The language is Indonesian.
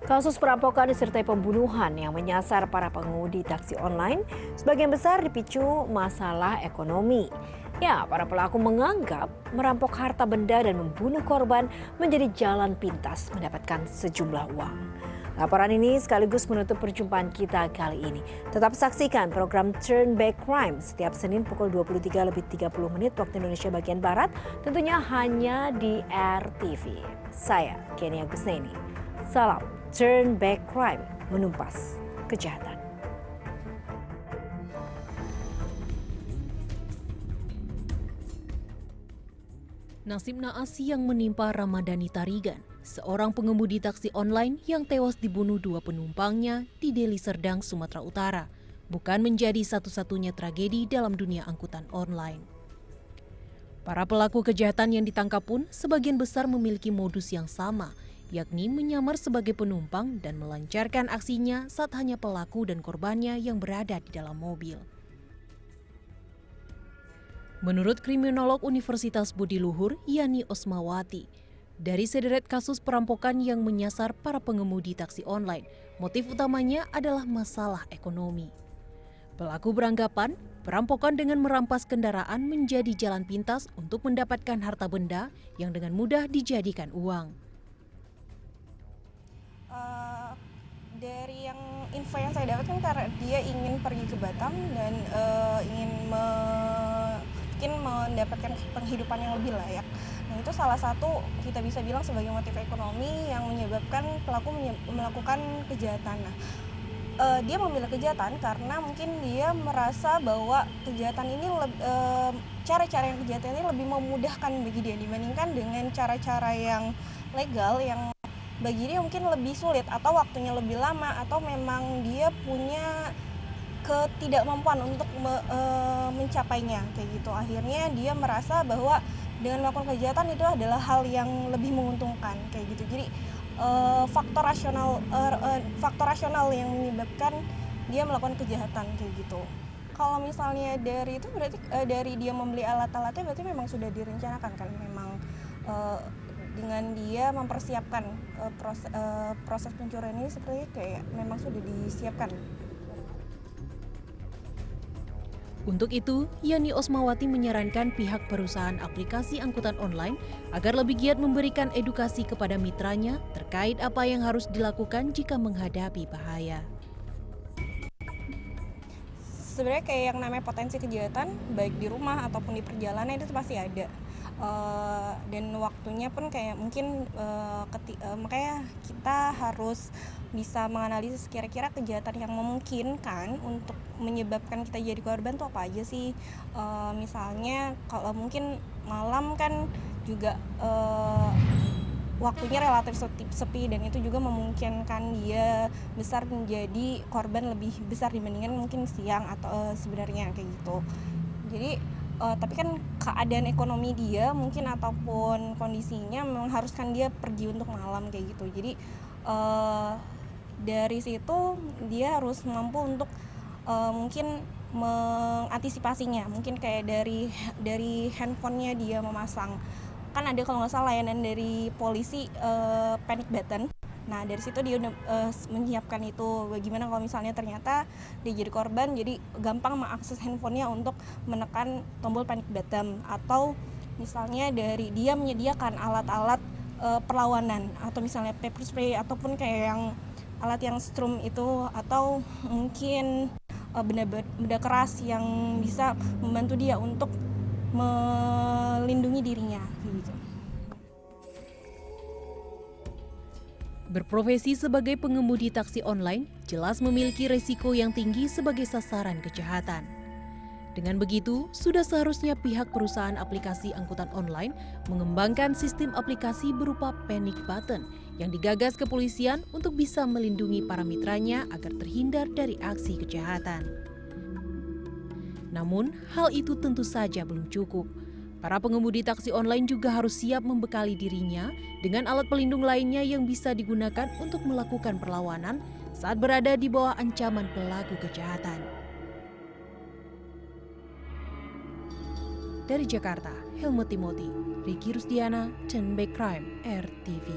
Kasus perampokan disertai pembunuhan yang menyasar para pengemudi taksi online sebagian besar dipicu masalah ekonomi. Ya, para pelaku menganggap merampok harta benda dan membunuh korban menjadi jalan pintas mendapatkan sejumlah uang. Laporan ini sekaligus menutup perjumpaan kita kali ini. Tetap saksikan program Turn Back Crime setiap Senin pukul 23:30 waktu Indonesia bagian Barat, tentunya hanya di RTV. Saya Kenny Agusneni. Salam Turn Back Crime, menumpas kejahatan. Nasib naas yang menimpa Ramadhani Tarigan, seorang pengemudi taksi online yang tewas dibunuh dua penumpangnya di Deli Serdang, Sumatera Utara, bukan menjadi satu-satunya tragedi dalam dunia angkutan online. Para pelaku kejahatan yang ditangkap pun sebagian besar memiliki modus yang sama, yakni menyamar sebagai penumpang dan melancarkan aksinya saat hanya pelaku dan korbannya yang berada di dalam mobil. Menurut kriminolog Universitas Budi Luhur, Yani Osmawati, dari sederet kasus perampokan yang menyasar para pengemudi taksi online, motif utamanya adalah masalah ekonomi. Pelaku beranggapan perampokan dengan merampas kendaraan menjadi jalan pintas untuk mendapatkan harta benda yang dengan mudah dijadikan uang. Dari yang info yang saya dapatkan, karena dia ingin pergi ke Batam dan ingin mungkin mendapatkan penghidupan yang lebih layak. Nah, itu salah satu kita bisa bilang sebagai motif ekonomi yang menyebabkan pelaku melakukan kejahatan. Nah, dia memilih kejahatan karena mungkin dia merasa bahwa kejahatan ini cara-cara yang kejahatan ini lebih memudahkan bagi dia dibandingkan dengan cara-cara yang legal yang bagi dia mungkin lebih sulit atau waktunya lebih lama atau memang dia punya ketidakmampuan untuk mencapainya kayak gitu. Akhirnya dia merasa bahwa dengan melakukan kejahatan itu adalah hal yang lebih menguntungkan kayak gitu. Jadi faktor rasional yang menyebabkan dia melakukan kejahatan kayak gitu. Kalau misalnya dari itu berarti dari dia membeli alat-alatnya berarti memang sudah direncanakan kan, memang dengan dia mempersiapkan proses pencurian ini seperti kayak memang sudah disiapkan. Untuk itu, Yani Osmawati menyarankan pihak perusahaan aplikasi angkutan online agar lebih giat memberikan edukasi kepada mitranya terkait apa yang harus dilakukan jika menghadapi bahaya. Sebenarnya kayak yang namanya potensi kejahatan, baik di rumah ataupun di perjalanan itu pasti ada. Dan waktunya pun kayak mungkin makanya kita harus bisa menganalisis kira-kira kejahatan yang memungkinkan untuk menyebabkan kita jadi korban tuh apa aja sih. Misalnya kalau mungkin malam kan juga waktunya relatif sepi dan itu juga memungkinkan dia besar menjadi korban lebih besar dibandingkan mungkin siang atau sebenarnya kayak gitu. Jadi tapi kan keadaan ekonomi dia mungkin ataupun kondisinya mengharuskan dia pergi untuk malam kayak gitu. Jadi dari situ dia harus mampu untuk mungkin mengantisipasinya. Mungkin kayak dari handphonenya dia memasang, kan ada kalau nggak salah layanan dari polisi panic button. Nah dari situ dia udah menyiapkan itu bagaimana kalau misalnya ternyata dia jadi korban, jadi gampang mengakses handphonenya untuk menekan tombol panic button. Atau misalnya dari dia menyediakan alat-alat perlawanan atau misalnya pepper spray ataupun kayak yang alat yang strum itu, atau mungkin benda keras yang bisa membantu dia untuk melindungi dirinya gitu. Berprofesi sebagai pengemudi taksi online jelas memiliki resiko yang tinggi sebagai sasaran kejahatan. Dengan begitu, sudah seharusnya pihak perusahaan aplikasi angkutan online mengembangkan sistem aplikasi berupa panic button yang digagas kepolisian untuk bisa melindungi para mitranya agar terhindar dari aksi kejahatan. Namun, hal itu tentu saja belum cukup. Para pengemudi taksi online juga harus siap membekali dirinya dengan alat pelindung lainnya yang bisa digunakan untuk melakukan perlawanan saat berada di bawah ancaman pelaku kejahatan. Dari Jakarta, Helmut Timothy, Ricky Rusdiana, Turn Back Crime, RTV.